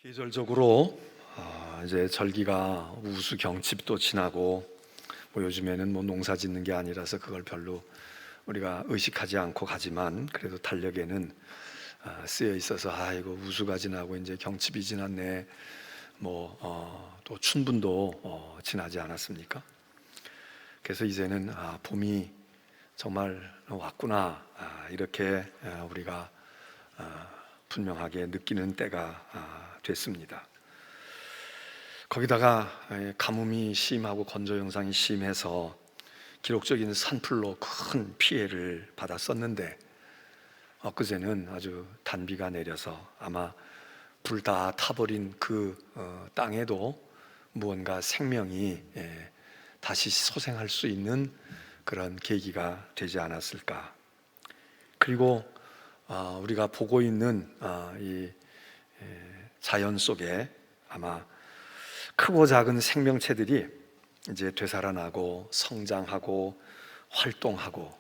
계절적으로 이제 절기가 우수 경칩도 지나고 요즘에는 농사 짓는 게 아니라서 그걸 별로 우리가 의식하지 않고 가지만 그래도 달력에는 쓰여 있어서 이거 우수가 지나고 이제 경칩이 지났네. 또 춘분도 지나지 않았습니까? 그래서 이제는 봄이 정말 왔구나, 이렇게 우리가 분명하게 느끼는 때가 됐습니다. 거기다가 가뭄이 심하고 건조 현상이 심해서 기록적인 산불로 큰 피해를 받았었는데, 엊그제는 아주 단비가 내려서 아마 불 다 타버린 그 땅에도 무언가 생명이 다시 소생할 수 있는 그런 계기가 되지 않았을까. 그리고 우리가 보고 있는 이 자연 속에 아마 크고 작은 생명체들이 이제 되살아나고 성장하고 활동하고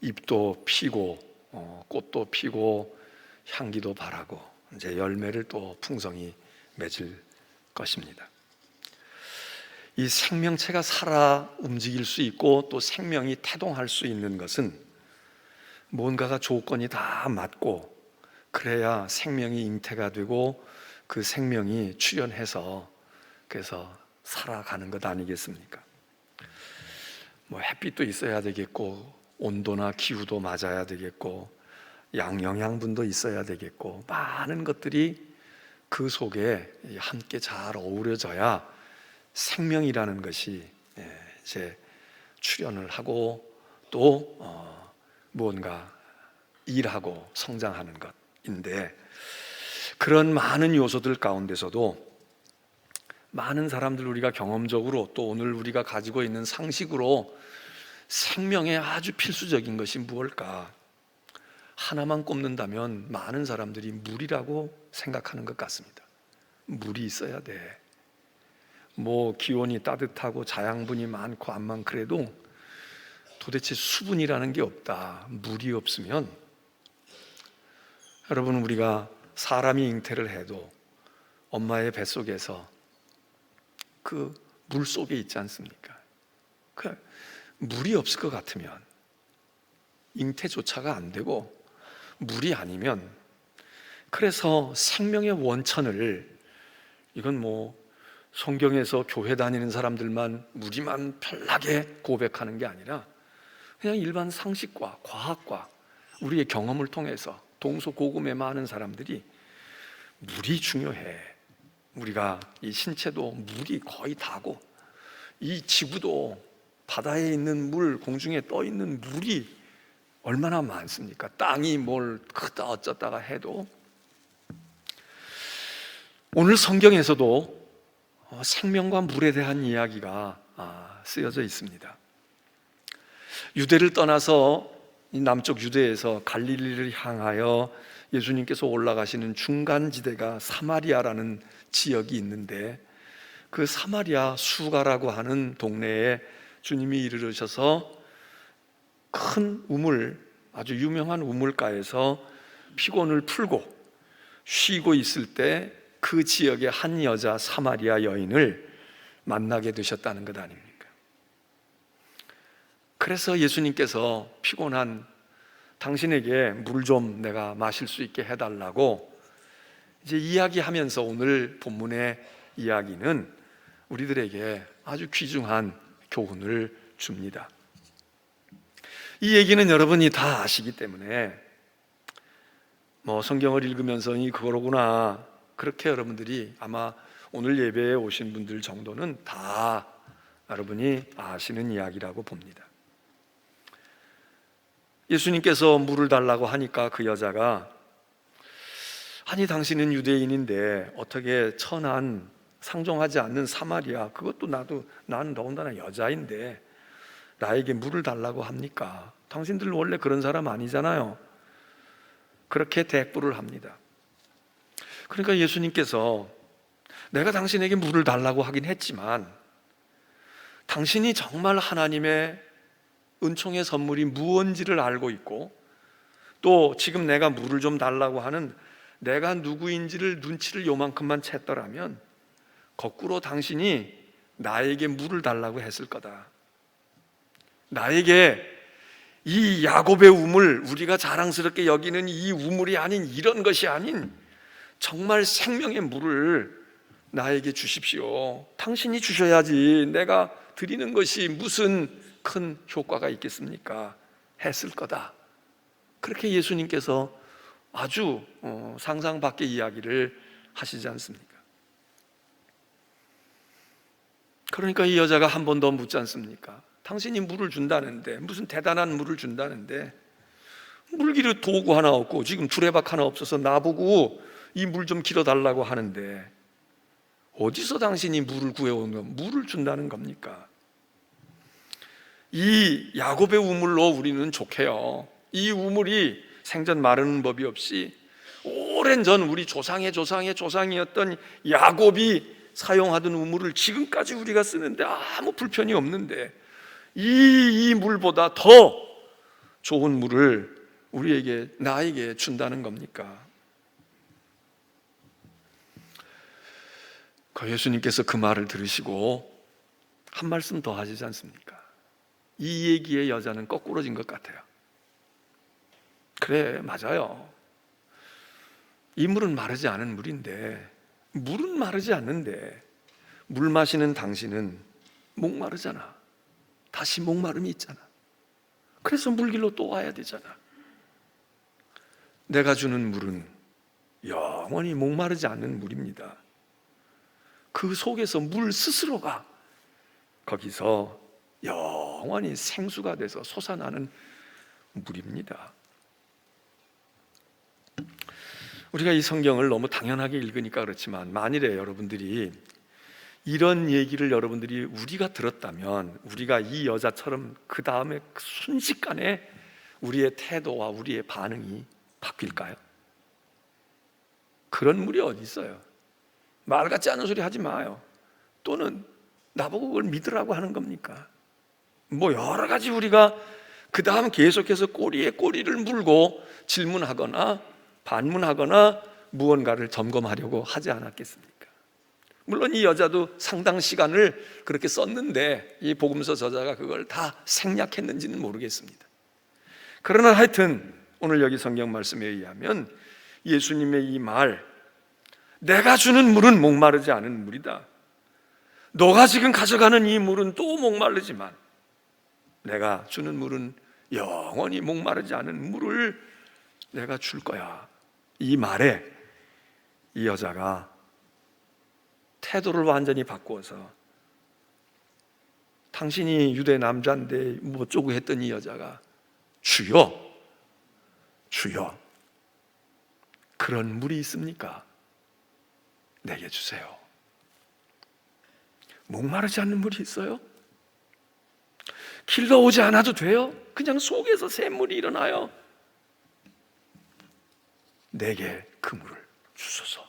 잎도 피고 꽃도 피고 향기도 바라고 이제 열매를 또 풍성히 맺을 것입니다. 이 생명체가 살아 움직일 수 있고 또 생명이 태동할 수 있는 것은 뭔가가 조건이 다 맞고 그래야 생명이 잉태가 되고 그 생명이 출현해서 그래서 살아가는 것 아니겠습니까? 햇빛도 있어야 되겠고 온도나 기후도 맞아야 되겠고 영양분도 있어야 되겠고 많은 것들이 그 속에 함께 잘 어우러져야 생명이라는 것이 이제 출현을 하고 또 무언가 일하고 성장하는 것인데, 그런 많은 요소들 가운데서도 많은 사람들 우리가 경험적으로 또 오늘 우리가 가지고 있는 상식으로 생명에 아주 필수적인 것이 무엇일까? 하나만 꼽는다면 많은 사람들이 물이라고 생각하는 것 같습니다. 물이 있어야 돼. 기온이 따뜻하고 자양분이 많고 암만 그래도 도대체 수분이라는 게 없다. 물이 없으면, 여러분, 우리가 사람이 잉태를 해도 엄마의 뱃속에서 그 물 속에 있지 않습니까? 물이 없을 것 같으면 잉태조차가 안 되고 물이 아니면, 그래서 생명의 원천을, 이건 성경에서 교회 다니는 사람들만 무리만 편하게 고백하는 게 아니라 그냥 일반 상식과 과학과 우리의 경험을 통해서 동서고금의 많은 사람들이 물이 중요해. 우리가 이 신체도 물이 거의 다고 이 지구도 바다에 있는 물, 공중에 떠 있는 물이 얼마나 많습니까? 땅이 뭘 크다 어쩌다가 해도. 오늘 성경에서도 생명과 물에 대한 이야기가 쓰여져 있습니다. 유대를 떠나서 이 남쪽 유대에서 갈릴리를 향하여 예수님께서 올라가시는 중간지대가 사마리아라는 지역이 있는데, 그 사마리아 수가라고 하는 동네에 주님이 이르르셔서 큰 우물, 아주 유명한 우물가에서 피곤을 풀고 쉬고 있을 때 그 지역의 한 여자 사마리아 여인을 만나게 되셨다는 것 아닙니까? 그래서 예수님께서 피곤한 당신에게 물 좀 내가 마실 수 있게 해달라고 이제 이야기하면서, 오늘 본문의 이야기는 우리들에게 아주 귀중한 교훈을 줍니다. 이 얘기는 여러분이 다 아시기 때문에 성경을 읽으면서 그거로구나, 그렇게 여러분들이 아마 오늘 예배에 오신 분들 정도는 다 여러분이 아시는 이야기라고 봅니다. 예수님께서 물을 달라고 하니까 그 여자가, 아니 당신은 유대인인데 어떻게 천한 상종하지 않는 사마리아, 그것도 나는 더군다나 여자인데 나에게 물을 달라고 합니까? 당신들 원래 그런 사람 아니잖아요. 그렇게 대꾸를 합니다. 그러니까 예수님께서 내가 당신에게 물을 달라고 하긴 했지만 당신이 정말 하나님의 은총의 선물이 무언지를 알고 있고, 또 지금 내가 물을 좀 달라고 하는 내가 누구인지를 눈치를 요만큼만 챘더라면 거꾸로 당신이 나에게 물을 달라고 했을 거다. 나에게 이 야곱의 우물, 우리가 자랑스럽게 여기는 이 우물이 아닌, 이런 것이 아닌 정말 생명의 물을 나에게 주십시오. 당신이 주셔야지 내가 드리는 것이 무슨 큰 효과가 있겠습니까? 했을 거다. 그렇게 예수님께서 아주 상상 밖의 이야기를 하시지 않습니까? 그러니까 이 여자가 한 번 더 묻지 않습니까? 당신이 물을 준다는데, 무슨 대단한 물을 준다는데, 물기를 도구 하나 없고 지금 두레박 하나 없어서 나보고 이 물 좀 길어달라고 하는데 어디서 당신이 물을 구해온 거, 물을 준다는 겁니까? 이 야곱의 우물로 우리는 족해요. 이 우물이 생전 마르는 법이 없이 오랜 전 우리 조상의 조상이었던 야곱이 사용하던 우물을 지금까지 우리가 쓰는데 아무 불편이 없는데 이 물보다 더 좋은 물을 우리에게, 나에게 준다는 겁니까? 그 예수님께서 그 말을 들으시고 한 말씀 더 하시지 않습니까? 이 얘기의 여자는 거꾸로진 것 같아요. 그래, 맞아요. 이 물은 마르지 않은 물인데, 물은 마르지 않는데 물 마시는 당신은 목마르잖아. 다시 목마름이 있잖아. 그래서 물길로 또 와야 되잖아. 내가 주는 물은 영원히 목마르지 않는 물입니다. 그 속에서 물 스스로가 거기서 영원히 생수가 돼서 솟아나는 물입니다. 우리가 이 성경을 너무 당연하게 읽으니까 그렇지만, 만일에 여러분들이 이런 얘기를 여러분들이 우리가 들었다면 우리가 이 여자처럼 그 다음에 순식간에 우리의 태도와 우리의 반응이 바뀔까요? 그런 물이 어디 있어요? 말 같지 않은 소리 하지 마요. 또는 나보고 그걸 믿으라고 하는 겁니까? 뭐 여러 가지 우리가 그 다음 계속해서 꼬리에 꼬리를 물고 질문하거나 반문하거나 무언가를 점검하려고 하지 않았겠습니까? 물론 이 여자도 상당 시간을 그렇게 썼는데 이 복음서 저자가 그걸 다 생략했는지는 모르겠습니다. 그러나 하여튼 오늘 여기 성경 말씀에 의하면 예수님의 이 말, 내가 주는 물은 목마르지 않은 물이다. 너가 지금 가져가는 이 물은 또 목마르지만 내가 주는 물은 영원히 목마르지 않은 물을 내가 줄 거야. 이 말에 이 여자가 태도를 완전히 바꾸어서, 당신이 유대 남자인데 뭐 어쩌고 했던 이 여자가 주여, 주여, 그런 물이 있습니까? 내게 주세요. 목마르지 않는 물이 있어요? 길러 오지 않아도 돼요? 그냥 속에서 샘물이 일어나요. 내게 그 물을 주소서.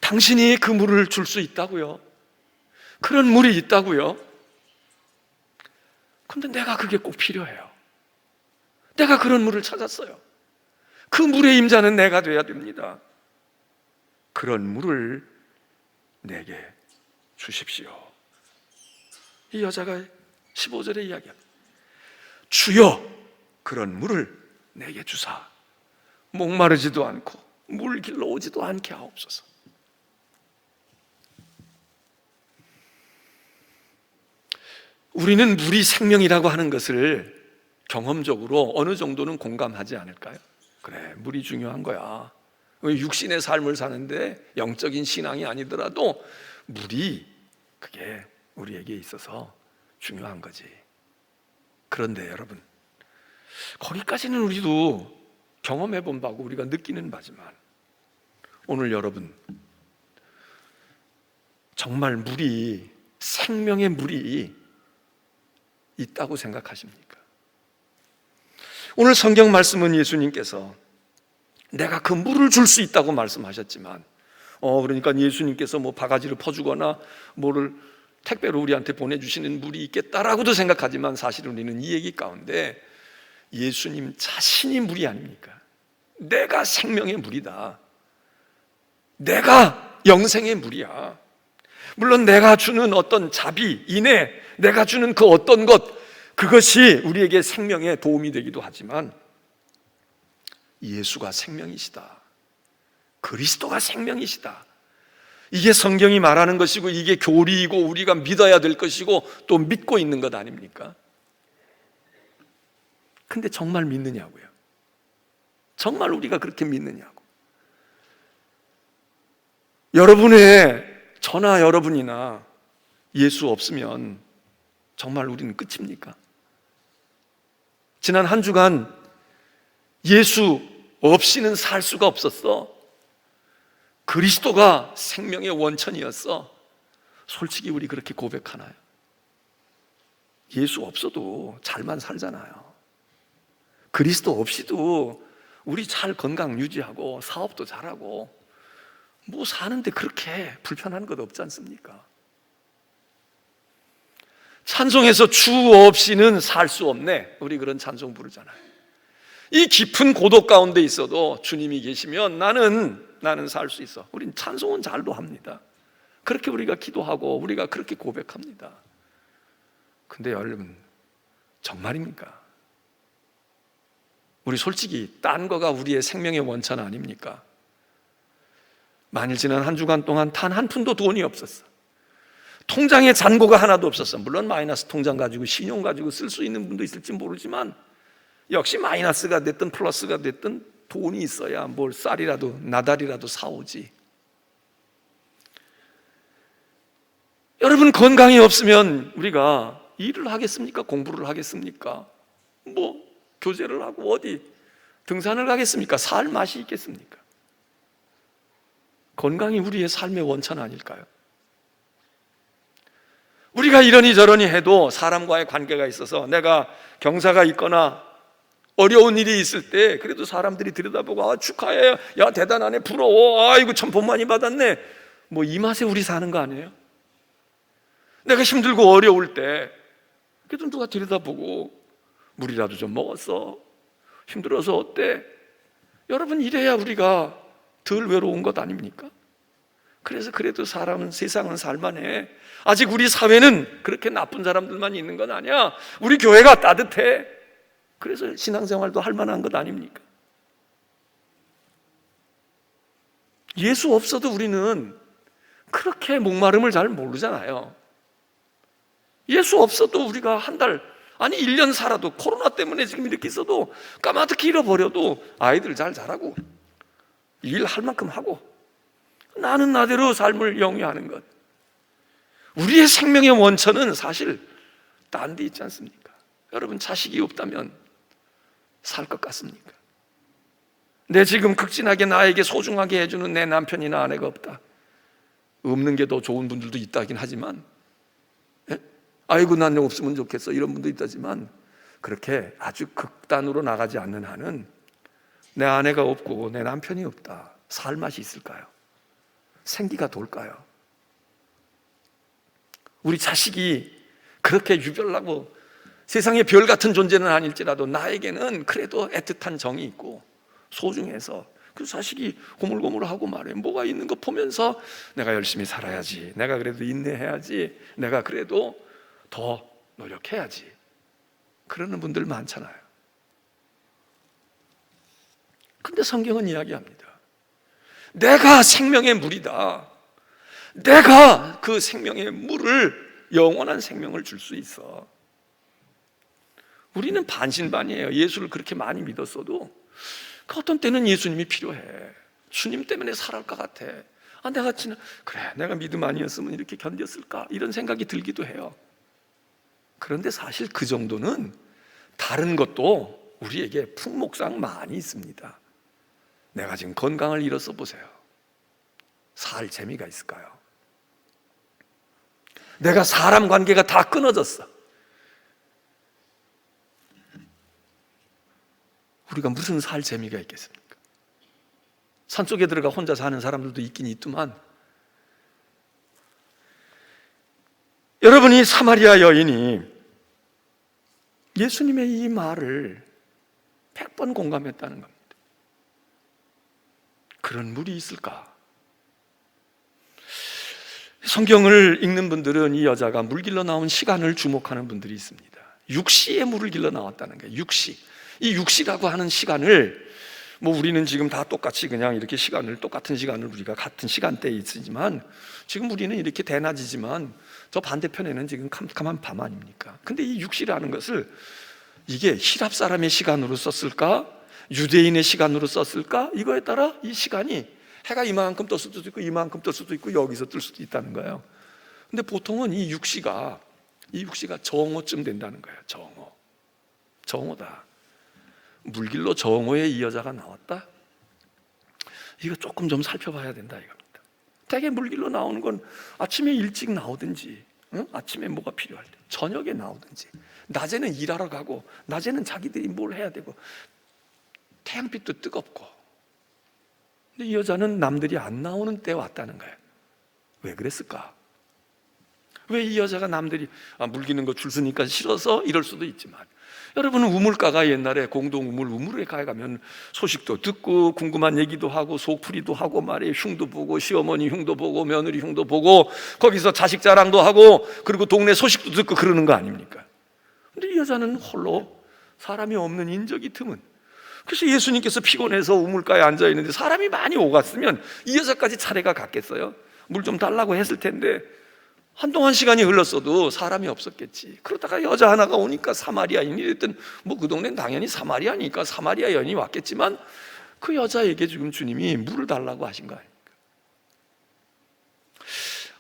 당신이 그 물을 줄 수 있다고요? 그런 물이 있다고요? 근데 내가 그게 꼭 필요해요. 내가 그런 물을 찾았어요. 그 물의 임자는 내가 돼야 됩니다. 그런 물을 내게 주십시오. 이 여자가 15절에 이야기합니다. 주여, 그런 물을 내게 주사 목마르지도 않고 물 길러 오지도 않게 하옵소서. 우리는 물이 생명이라고 하는 것을 경험적으로 어느 정도는 공감하지 않을까요? 그래, 물이 중요한 거야. 육신의 삶을 사는데 영적인 신앙이 아니더라도 물이, 그게 우리에게 있어서 중요한 거지. 그런데 여러분, 거기까지는 우리도 경험해 본 바고 우리가 느끼는 바지만, 오늘 여러분 정말 물이, 생명의 물이 있다고 생각하십니까? 오늘 성경 말씀은 예수님께서 내가 그 물을 줄 수 있다고 말씀하셨지만, 그러니까 예수님께서 뭐 바가지를 퍼주거나 뭐를 택배로 우리한테 보내주시는 물이 있겠다라고도 생각하지만, 사실은 우리는 이 얘기 가운데 예수님 자신이 물이 아닙니까? 내가 생명의 물이다. 내가 영생의 물이야. 물론 내가 주는 어떤 자비, 인애, 내가 주는 그 어떤 것, 그것이 우리에게 생명에 도움이 되기도 하지만 예수가 생명이시다. 그리스도가 생명이시다. 이게 성경이 말하는 것이고, 이게 교리이고, 우리가 믿어야 될 것이고, 또 믿고 있는 것 아닙니까? 근데 정말 믿느냐고요? 정말 우리가 그렇게 믿느냐고? 저나 여러분이나 예수 없으면 정말 우리는 끝입니까? 지난 한 주간 예수 없이는 살 수가 없었어. 그리스도가 생명의 원천이었어. 솔직히 우리 그렇게 고백하나요? 예수 없어도 잘만 살잖아요. 그리스도 없이도 우리 잘 건강 유지하고 사업도 잘하고 뭐 사는데 그렇게 불편한 것 없지 않습니까? 찬송에서 주 없이는 살 수 없네, 우리 그런 찬송 부르잖아요. 이 깊은 고독 가운데 있어도 주님이 계시면 나는 살 수 있어. 우린 찬송은 잘도 합니다. 그렇게 우리가 기도하고 우리가 그렇게 고백합니다. 근데 여러분, 정말입니까? 우리 솔직히 딴 거가 우리의 생명의 원천 아닙니까? 만일 지난 한 주간 동안 단 한 푼도 돈이 없었어. 통장에 잔고가 하나도 없었어. 물론 마이너스 통장 가지고 신용 가지고 쓸 수 있는 분도 있을지 모르지만 역시 마이너스가 됐든 플러스가 됐든 돈이 있어야 뭘 쌀이라도 나달이라도 사오지. 여러분, 건강이 없으면 우리가 일을 하겠습니까? 공부를 하겠습니까? 뭐 교제를 하고 어디 등산을 가겠습니까? 살 맛이 있겠습니까? 건강이 우리의 삶의 원천 아닐까요? 우리가 이러니 저러니 해도 사람과의 관계가 있어서 내가 경사가 있거나 어려운 일이 있을 때 그래도 사람들이 들여다보고 축하해, 야 대단하네, 부러워, 아이고 참 복 많이 받았네, 뭐 이 맛에 우리 사는 거 아니에요? 내가 힘들고 어려울 때 그래도 누가 들여다보고 물이라도 좀 먹었어, 힘들어서 어때? 여러분, 이래야 우리가 덜 외로운 것 아닙니까? 그래서 그래도 사람은, 세상은 살만해. 아직 우리 사회는 그렇게 나쁜 사람들만 있는 건 아니야. 우리 교회가 따뜻해. 그래서 신앙생활도 할 만한 것 아닙니까? 예수 없어도 우리는 그렇게 목마름을 잘 모르잖아요. 예수 없어도 우리가 한 달, 아니 1년 살아도, 코로나 때문에 지금 이렇게 있어도 까마득히 잃어버려도 아이들 잘 자라고 일할 만큼 하고 나는 나대로 삶을 영위하는 것. 우리의 생명의 원천은 사실 딴 데 있지 않습니까? 여러분, 자식이 없다면 살 것 같습니까? 내 지금 극진하게 나에게 소중하게 해주는 내 남편이나 아내가 없다. 없는 게 더 좋은 분들도 있다긴 하지만, 아이고 난 없으면 좋겠어, 이런 분도 있다지만, 그렇게 아주 극단으로 나가지 않는 한은 내 아내가 없고 내 남편이 없다, 살 맛이 있을까요? 생기가 돌까요? 우리 자식이 그렇게 유별나고 세상의 별 같은 존재는 아닐지라도 나에게는 그래도 애틋한 정이 있고 소중해서 그 자식이 고물고물하고 말해, 뭐가 있는 거 보면서 내가 열심히 살아야지, 내가 그래도 인내해야지, 내가 그래도 더 노력해야지, 그러는 분들 많잖아요. 근데 성경은 이야기합니다. 내가 생명의 물이다. 내가 그 생명의 물을, 영원한 생명을 줄 수 있어. 우리는 반신반의해요. 예수를 그렇게 많이 믿었어도 그 어떤 때는 예수님이 필요해. 주님 때문에 살아갈 것 같아. 내가 믿음 아니었으면 이렇게 견뎠을까, 이런 생각이 들기도 해요. 그런데 사실 그 정도는 다른 것도 우리에게 품목상 많이 있습니다. 내가 지금 건강을 잃었어 보세요. 살 재미가 있을까요? 내가 사람 관계가 다 끊어졌어. 우리가 무슨 살 재미가 있겠습니까? 산속에 들어가 혼자 사는 사람들도 있긴 있지만, 여러분이 사마리아 여인이 예수님의 이 말을 100번 공감했다는 겁니다. 그런 물이 있을까? 성경을 읽는 분들은 이 여자가 물 길러 나온 시간을 주목하는 분들이 있습니다. 6시에 물을 길러 나왔다는 거예요. 6시. 이 6시라고 하는 시간을 우리는 지금 다 똑같이 그냥 이렇게 똑같은 시간을 우리가 같은 시간대에 있지만 지금 우리는 이렇게 대낮이지만 저 반대편에는 지금 캄캄한 밤 아닙니까? 근데 이 6시라는 것을 이게 히랍 사람의 시간으로 썼을까? 유대인의 시간으로 썼을까? 이거에 따라 이 시간이 해가 이만큼 뜰 수도 있고 이만큼 뜰 수도 있고 여기서 뜰 수도 있다는 거예요. 근데 보통은 이 6시가 정오쯤 된다는 거예요. 정오다. 물길로 정오에 이 여자가 나왔다? 이거 조금 좀 살펴봐야 된다 이겁니다. 대개 물길로 나오는 건 아침에 일찍 나오든지 아침에 뭐가 필요할 때 저녁에 나오든지 낮에는 일하러 가고 낮에는 자기들이 뭘 해야 되고 태양빛도 뜨겁고. 근데 이 여자는 남들이 안 나오는 때 왔다는 거예요. 왜 그랬을까? 왜 이 여자가 남들이 물 기는 거 줄 서니까 싫어서 이럴 수도 있지만, 여러분은 우물가가 옛날에 공동 우물에 가면 소식도 듣고 궁금한 얘기도 하고 속풀이도 하고 말이에요. 흉도 보고 시어머니 흉도 보고 며느리 흉도 보고 거기서 자식 자랑도 하고 그리고 동네 소식도 듣고 그러는 거 아닙니까? 근데 이 여자는 홀로 사람이 없는 인적이 드문. 그래서 예수님께서 피곤해서 우물가에 앉아 있는데 사람이 많이 오갔으면 이 여자까지 차례가 갔겠어요? 물 좀 달라고 했을 텐데 한동안 시간이 흘렀어도 사람이 없었겠지. 그러다가 여자 하나가 오니까 사마리아인이 됐든 그 동네는 당연히 사마리아니까 사마리아 여인이 왔겠지만 그 여자에게 지금 주님이 물을 달라고 하신 거 아닙니까?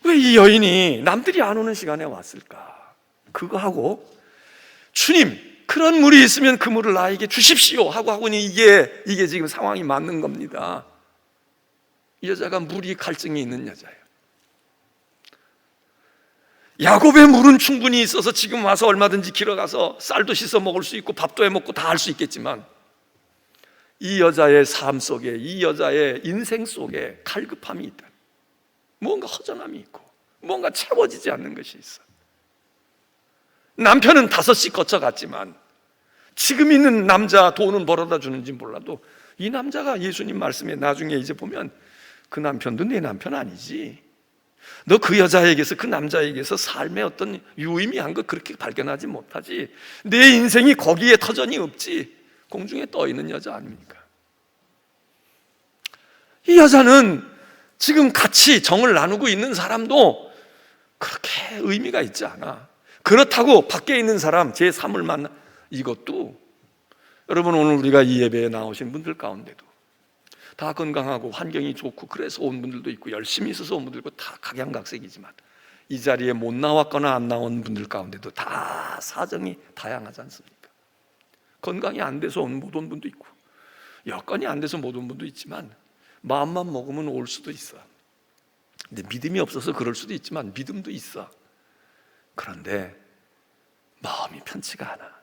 왜 이 여인이 남들이 안 오는 시간에 왔을까? 그거하고 주님 그런 물이 있으면 그 물을 나에게 주십시오 하고는 이게 지금 상황이 맞는 겁니다. 이 여자가 물이 갈증이 있는 여자예요. 야곱의 물은 충분히 있어서 지금 와서 얼마든지 길어가서 쌀도 씻어 먹을 수 있고 밥도 해 먹고 다 할 수 있겠지만 이 여자의 삶 속에, 이 여자의 인생 속에 갈급함이 있다. 뭔가 허전함이 있고 뭔가 채워지지 않는 것이 있어. 남편은 5시 거쳐갔지만 지금 있는 남자 돈은 벌어다 주는지 몰라도 이 남자가 예수님 말씀에 나중에 이제 보면 그 남편도 내 남편 아니지. 너 그 여자에게서 그 남자에게서 삶의 어떤 유의미한 거 그렇게 발견하지 못하지. 내 인생이 거기에 터전이 없지. 공중에 떠 있는 여자 아닙니까? 이 여자는 지금 같이 정을 나누고 있는 사람도 그렇게 의미가 있지 않아. 그렇다고 밖에 있는 사람 제3을 만나 이것도 여러분 오늘 우리가 이 예배에 나오신 분들 가운데도 다 건강하고 환경이 좋고 그래서 온 분들도 있고 열심히 있어서 온 분들도 다 각양각색이지만 이 자리에 못 나왔거나 안 나온 분들 가운데도 다 사정이 다양하지 않습니까? 건강이 안 돼서 못 온 분도 있고 여건이 안 돼서 못 온 분도 있지만 마음만 먹으면 올 수도 있어. 근데 믿음이 없어서 그럴 수도 있지만 믿음도 있어. 그런데 마음이 편치가 않아.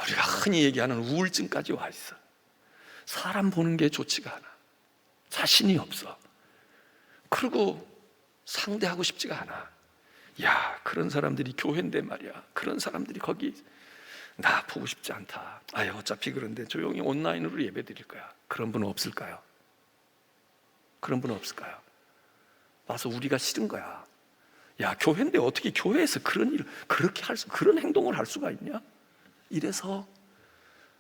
우리가 흔히 얘기하는 우울증까지 와 있어. 사람 보는 게 좋지가 않아. 자신이 없어. 그리고 상대하고 싶지가 않아. 야, 그런 사람들이 교회인데 말이야. 그런 사람들이 거기 나 보고 싶지 않다. 아유, 어차피 그런데 조용히 온라인으로 예배 드릴 거야. 그런 분 없을까요? 그런 분 없을까요? 와서 우리가 싫은 거야. 야, 교회인데 어떻게 교회에서 그런 일을 그렇게 그런 행동을 할 수가 있냐? 이래서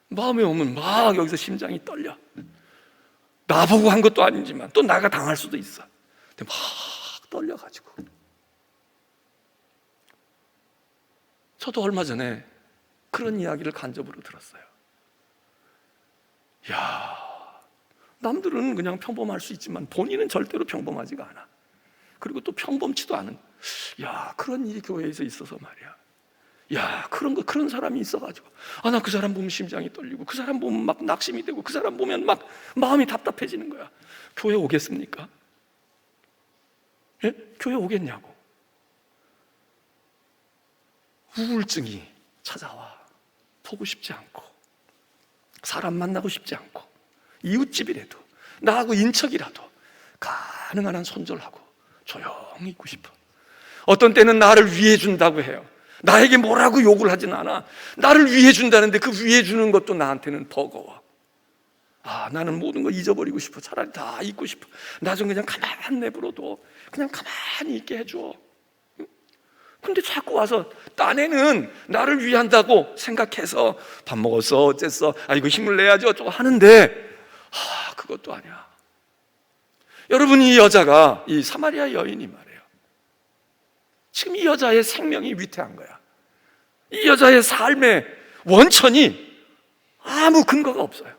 마음에 오면 막 여기서 심장이 떨려. 나보고 한 것도 아니지만 또 나가 당할 수도 있어. 근데 막 떨려가지고. 저도 얼마 전에 그런 이야기를 간접으로 들었어요. 야, 남들은 그냥 평범할 수 있지만 본인은 절대로 평범하지가 않아. 그리고 또 평범치도 않은. 야, 그런 일이 교회에서 있어서 말이야. 야, 그런 사람이 있어가지고 나 그 사람 보면 심장이 떨리고 그 사람 보면 막 낙심이 되고 그 사람 보면 막 마음이 답답해지는 거야. 교회 오겠습니까? 예? 교회 오겠냐고. 우울증이 찾아와. 보고 싶지 않고 사람 만나고 싶지 않고 이웃집이라도 나하고 인척이라도 가능한 한 손절하고 조용히 있고 싶어. 어떤 때는 나를 위해 준다고 해요. 나에게 뭐라고 욕을 하진 않아. 나를 위해 준다는데 그 위해 주는 것도 나한테는 버거워. 나는 모든 거 잊어버리고 싶어. 차라리 다 잊고 싶어. 나 좀 그냥 가만 내버려둬. 그냥 가만히 있게 해줘. 근데 자꾸 와서 딴에는 나를 위한다고 생각해서 밥 먹었어, 어쨌어, 이거 힘을 내야지 어쩌고 하는데 그것도 아니야. 여러분, 이 여자가, 이 사마리아 여인이 말이에요, 지금 이 여자의 생명이 위태한 거야. 이 여자의 삶의 원천이 아무 근거가 없어요.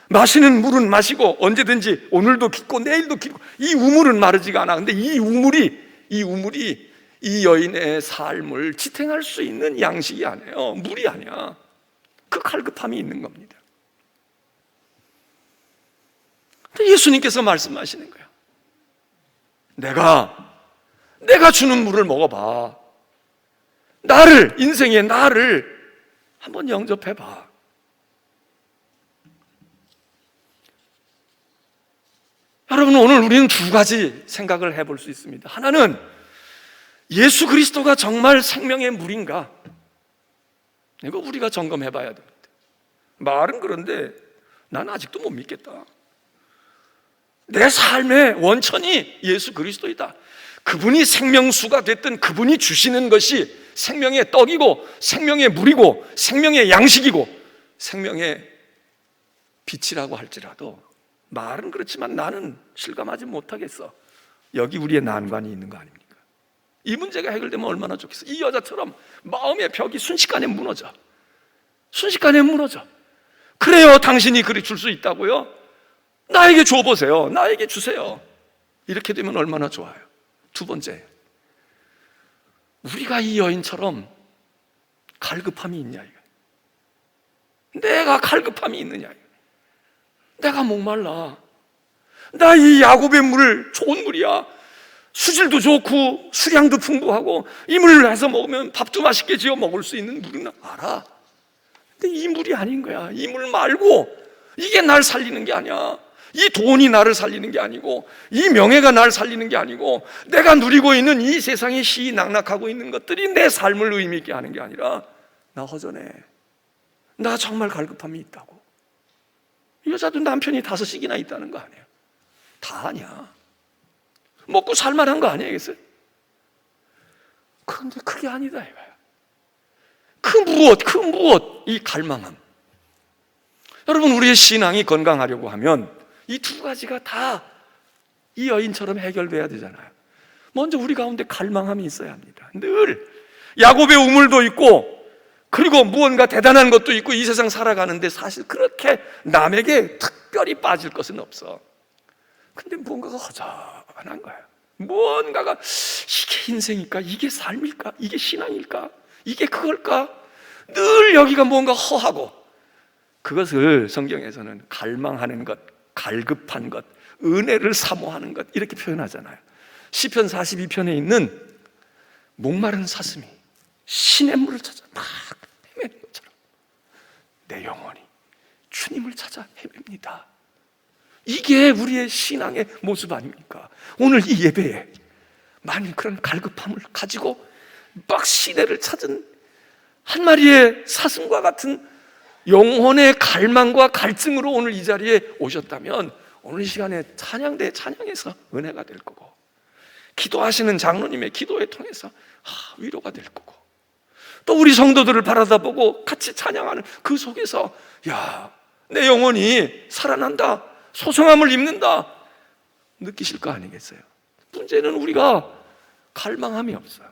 마시는 물은 마시고 언제든지 오늘도 깊고 내일도 깊고, 이 우물은 마르지가 않아. 근데 이 우물이 이 여인의 삶을 지탱할 수 있는 양식이 아니에요. 물이 아니야. 그 갈급함이 있는 겁니다. 근데 예수님께서 말씀하시는 거예요. 내가 주는 물을 먹어봐. 인생의 나를 한번 영접해봐. 여러분, 오늘 우리는 두 가지 생각을 해볼 수 있습니다. 하나는 예수 그리스도가 정말 생명의 물인가? 이거 우리가 점검해 봐야 됩니다. 말은 그런데 난 아직도 못 믿겠다. 내 삶의 원천이 예수 그리스도이다. 그분이 생명수가 됐든 그분이 주시는 것이 생명의 떡이고 생명의 물이고 생명의 양식이고 생명의 빛이라고 할지라도 말은 그렇지만 나는 실감하지 못하겠어. 여기 우리의 난관이 있는 거 아닙니까? 이 문제가 해결되면 얼마나 좋겠어. 이 여자처럼 마음의 벽이 순식간에 무너져. 그래요, 당신이 그리 줄 수 있다고요? 나에게 줘보세요. 나에게 주세요. 이렇게 되면 얼마나 좋아요. 두 번째, 우리가 이 여인처럼 갈급함이 있냐, 내가 갈급함이 있느냐, 내가 목말라. 나 이 야곱의 물 좋은 물이야. 수질도 좋고 수량도 풍부하고 이 물을 해서 먹으면 밥도 맛있게 지어 먹을 수 있는 물은 알아. 근데 이 물이 아닌 거야. 이 물 말고 이게 날 살리는 게 아니야. 이 돈이 나를 살리는 게 아니고 이 명예가 나를 살리는 게 아니고 내가 누리고 있는 이 세상에 희희낙낙하고 있는 것들이 내 삶을 의미 있게 하는 게 아니라 나 허전해. 나 정말 갈급함이 있다고. 이 여자도 남편이 5씩이나 있다는 거 아니에요? 다 아니야. 먹고 살만한 거 아니겠어요? 그런데 그게 아니다 이거야. 그 무엇, 이 갈망함. 여러분, 우리의 신앙이 건강하려고 하면 이 두 가지가 다 이 여인처럼 해결돼야 되잖아요. 먼저 우리 가운데 갈망함이 있어야 합니다. 늘 야곱의 우물도 있고 그리고 무언가 대단한 것도 있고 이 세상 살아가는데 사실 그렇게 남에게 특별히 빠질 것은 없어. 근데 무언가가 허전한 거야. 무언가가 이게 인생일까? 이게 삶일까? 이게 신앙일까? 이게 그걸까? 늘 여기가 뭔가 허하고, 그것을 성경에서는 갈망하는 것, 갈급한 것, 은혜를 사모하는 것 이렇게 표현하잖아요. 시편 42편에 있는 목마른 사슴이 신의 물을 찾아 막 헤매는 것처럼 내 영혼이 주님을 찾아 헤맵니다. 이게 우리의 신앙의 모습 아닙니까? 오늘 이 예배에 만일 그런 갈급함을 가지고 막 시내를 찾은 한 마리의 사슴과 같은 영혼의 갈망과 갈증으로 오늘 이 자리에 오셨다면 오늘 이 시간에 찬양대에 찬양해서 은혜가 될 거고, 기도하시는 장로님의 기도에 통해서 위로가 될 거고, 또 우리 성도들을 바라다보고 같이 찬양하는 그 속에서 야, 내 영혼이 살아난다, 소성함을 입는다 느끼실 거 아니겠어요? 문제는 우리가 갈망함이 없어요.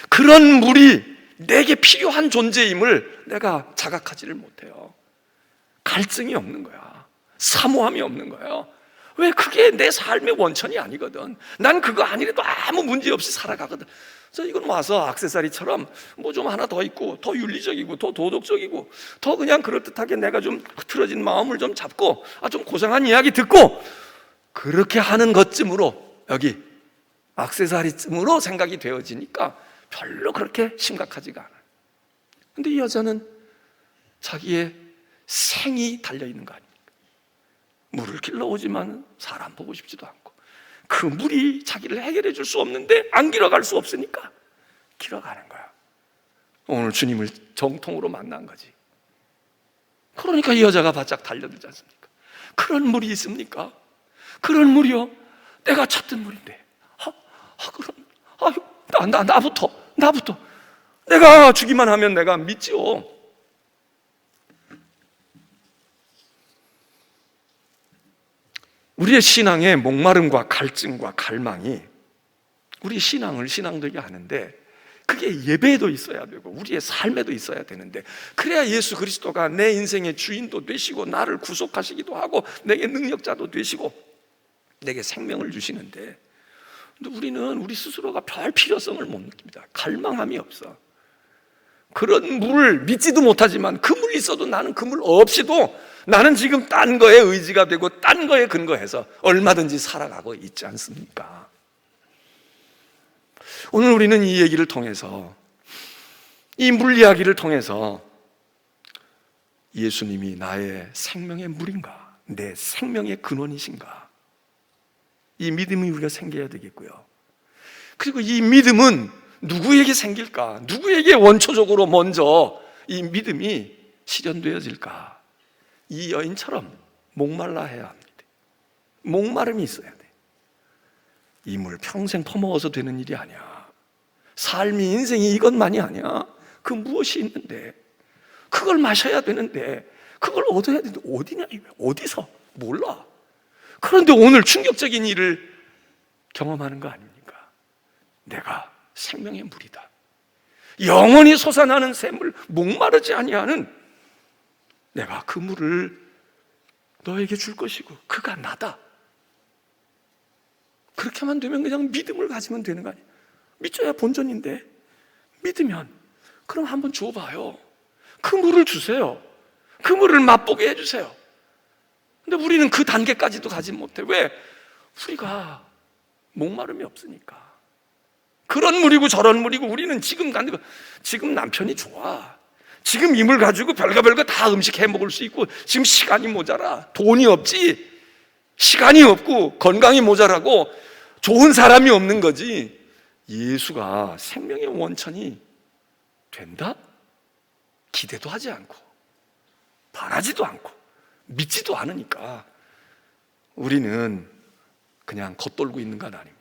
그런 물이 내게 필요한 존재임을 내가 자각하지를 못해요. 갈증이 없는 거야. 사모함이 없는 거예요. 왜? 그게 내 삶의 원천이 아니거든. 난 그거 아니래도 아무 문제 없이 살아가거든. 그래서 이건 와서 액세서리처럼 뭐 좀 하나 더 있고 더 윤리적이고 더 도덕적이고 더 그냥 그럴듯하게 내가 좀 흐트러진 마음을 좀 잡고 좀 고상한 이야기 듣고 그렇게 하는 것쯤으로, 여기 액세서리쯤으로 생각이 되어지니까 별로 그렇게 심각하지가 않아요. 근데 이 여자는 자기의 생이 달려있는 거 아닙니까? 물을 길러오지만 사람 보고 싶지도 않고 그 물이 자기를 해결해 줄 수 없는데 안 길어갈 수 없으니까 길어가는 거야. 오늘 주님을 정통으로 만난 거지. 그러니까 이 여자가 바짝 달려들지 않습니까? 그런 물이 있습니까? 그런 물이요? 내가 찾던 물인데. 그럼 나부터 내가 주기만 하면 내가 믿지요. 우리의 신앙의 목마름과 갈증과 갈망이 우리 신앙을 신앙되게 하는데, 그게 예배에도 있어야 되고 우리의 삶에도 있어야 되는데, 그래야 예수 그리스도가 내 인생의 주인도 되시고 나를 구속하시기도 하고 내게 능력자도 되시고 내게 생명을 주시는데, 근데 우리는 우리 스스로가 별 필요성을 못 느낍니다. 갈망함이 없어. 그런 물을 믿지도 못하지만 그 물 있어도 나는 그 물 없이도 나는 지금 딴 거에 의지가 되고 딴 거에 근거해서 얼마든지 살아가고 있지 않습니까? 오늘 우리는 이 얘기를 통해서, 이 물 이야기를 통해서 예수님이 나의 생명의 물인가, 내 생명의 근원이신가, 이 믿음이 우리가 생겨야 되겠고요. 그리고 이 믿음은 누구에게 생길까? 누구에게 원초적으로 먼저 이 믿음이 실현되어질까? 이 여인처럼 목말라 해야 합니다. 목마름이 있어야 돼. 이 물 평생 퍼먹어서 되는 일이 아니야. 삶이, 인생이 이것만이 아니야. 그 무엇이 있는데, 그걸 마셔야 되는데, 그걸 얻어야 되는데 어디냐? 어디서? 몰라. 그런데 오늘 충격적인 일을 경험하는 거 아닙니까? 내가 생명의 물이다. 영원히 솟아나는 샘물, 목마르지 아니하는, 내가 그 물을 너에게 줄 것이고 그가 나다. 그렇게만 되면 그냥 믿음을 가지면 되는 거 아니에요? 믿어야 본전인데, 믿으면 그럼 한번 줘봐요. 그 물을 주세요. 그 물을 맛보게 해주세요. 근데 우리는 그 단계까지도 가지 못해. 왜? 우리가 목마름이 없으니까. 그런 물이고 저런 물이고, 우리는 지금 남편이 좋아, 지금 이 물 가지고 별거 다 음식 해 먹을 수 있고, 지금 시간이 모자라, 돈이 없지, 시간이 없고 건강이 모자라고 좋은 사람이 없는 거지. 예수가 생명의 원천이 된다? 기대도 하지 않고 바라지도 않고 믿지도 않으니까 우리는 그냥 겉돌고 있는 것 아닙니까?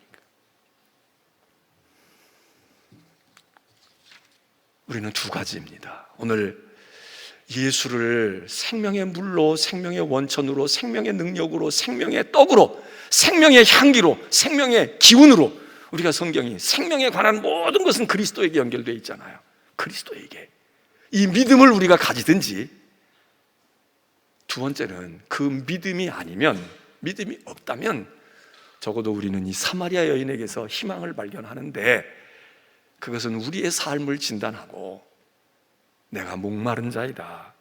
우리는 두 가지입니다. 오늘 예수를 생명의 물로, 생명의 원천으로, 생명의 능력으로, 생명의 떡으로, 생명의 향기로, 생명의 기운으로, 우리가 성경이 생명에 관한 모든 것은 그리스도에게 연결되어 있잖아요. 그리스도에게 이 믿음을 우리가 가지든지, 두 번째는 그 믿음이 아니면, 믿음이 없다면 적어도 우리는 이 사마리아 여인에게서 희망을 발견하는데, 그것은 우리의 삶을 진단하고 내가 목마른 자이다,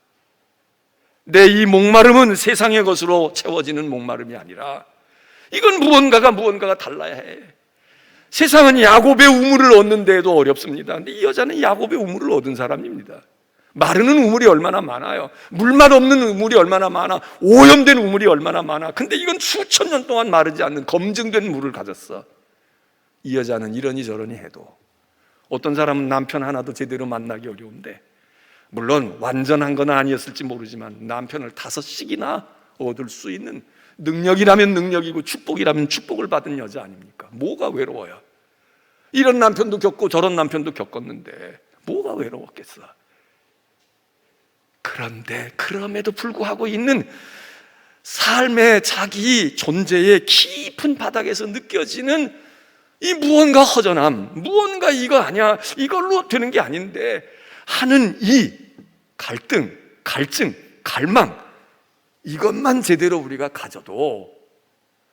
내 이 목마름은 세상의 것으로 채워지는 목마름이 아니라 이건 무언가가 달라야 해. 세상은 야곱의 우물을 얻는 데에도 어렵습니다. 근데 이 여자는 야곱의 우물을 얻은 사람입니다. 마르는 우물이 얼마나 많아요. 물맛 없는 우물이 얼마나 많아. 오염된 우물이 얼마나 많아. 근데 이건 수천 년 동안 마르지 않는 검증된 물을 가졌어. 이 여자는 이러니 저러니 해도, 어떤 사람은 남편 하나도 제대로 만나기 어려운데, 물론 완전한 건 아니었을지 모르지만 남편을 5씩이나 얻을 수 있는, 능력이라면 능력이고 축복이라면 축복을 받은 여자 아닙니까? 뭐가 외로워요? 이런 남편도 겪고 저런 남편도 겪었는데 뭐가 외로웠겠어? 그런데 그럼에도 불구하고 있는 삶의 자기 존재의 깊은 바닥에서 느껴지는 이 무언가 허전함, 무언가 이거 아니야, 이걸로 되는 게 아닌데 하는 이 갈등, 갈증, 갈망, 이것만 제대로 우리가 가져도,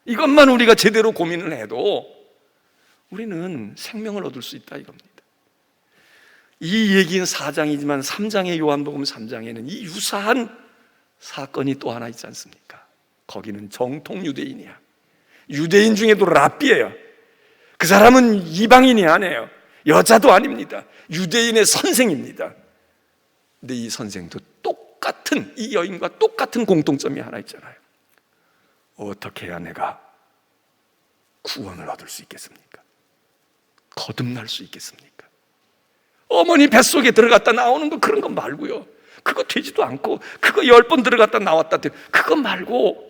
이것만 우리가 제대로 고민을 해도 우리는 생명을 얻을 수 있다 이겁니다. 이 얘기는 4장이지만 3장의 요한복음 3장에는 이 유사한 사건이 또 하나 있지 않습니까? 거기는 정통 유대인이야. 유대인 중에도 랍비예요. 그 사람은 이방인이 아니에요. 여자도 아닙니다. 유대인의 선생입니다. 근데 이 선생도 똑같은, 이 여인과 똑같은 공통점이 하나 있잖아요. 어떻게 해야 내가 구원을 얻을 수 있겠습니까? 거듭날 수 있겠습니까? 어머니 뱃속에 들어갔다 나오는 거 그런 거 말고요. 그거 되지도 않고 그거 10번 들어갔다 나왔다 그거 말고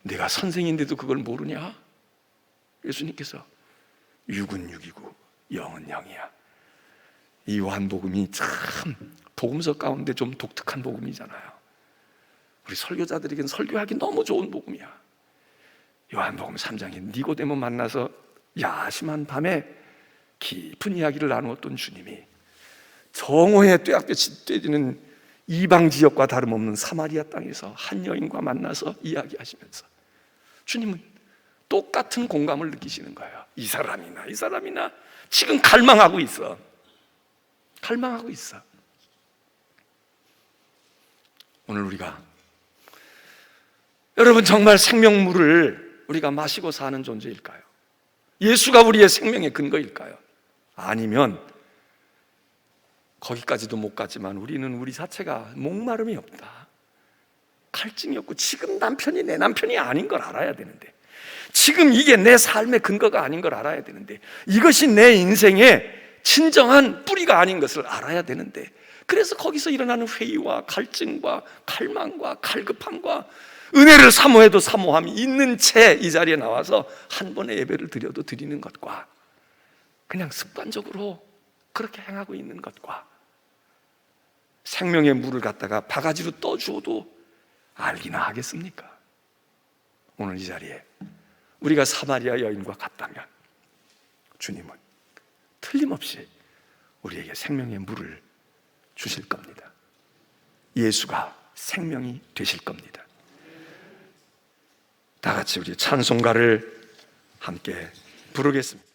내가 선생인데도 그걸 모르냐? 예수님께서 육은 육이고 영은 영이야. 이 요한복음이 참 복음서 가운데 좀 독특한 복음이잖아요. 우리 설교자들에게는 설교하기 너무 좋은 복음이야. 요한복음 3장에 니고데모 만나서 야심한 밤에 깊은 이야기를 나누었던 주님이 정오에 뙤약볕이 쬐지는 이방 지역과 다름없는 사마리아 땅에서 한 여인과 만나서 이야기하시면서 주님은 똑같은 공감을 느끼시는 거예요. 이 사람이나 지금 갈망하고 있어. 오늘 우리가 여러분 정말 생명물을 우리가 마시고 사는 존재일까요? 예수가 우리의 생명의 근거일까요? 아니면 거기까지도 못 갔지만 우리는 우리 자체가 목마름이 없다, 갈증이 없고 지금 남편이 내 남편이 아닌 걸 알아야 되는데, 지금 이게 내 삶의 근거가 아닌 걸 알아야 되는데, 이것이 내 인생의 진정한 뿌리가 아닌 것을 알아야 되는데, 그래서 거기서 일어나는 회의와 갈증과 갈망과 갈급함과 은혜를 사모해도 사모함이 있는 채 이 자리에 나와서 한 번의 예배를 드려도 드리는 것과 그냥 습관적으로 그렇게 행하고 있는 것과 생명의 물을 갖다가 바가지로 떠주어도 알기나 하겠습니까? 오늘 이 자리에 우리가 사마리아 여인과 같다면 주님은 틀림없이 우리에게 생명의 물을 주실 겁니다. 예수가 생명이 되실 겁니다. 다 같이 우리 찬송가를 함께 부르겠습니다.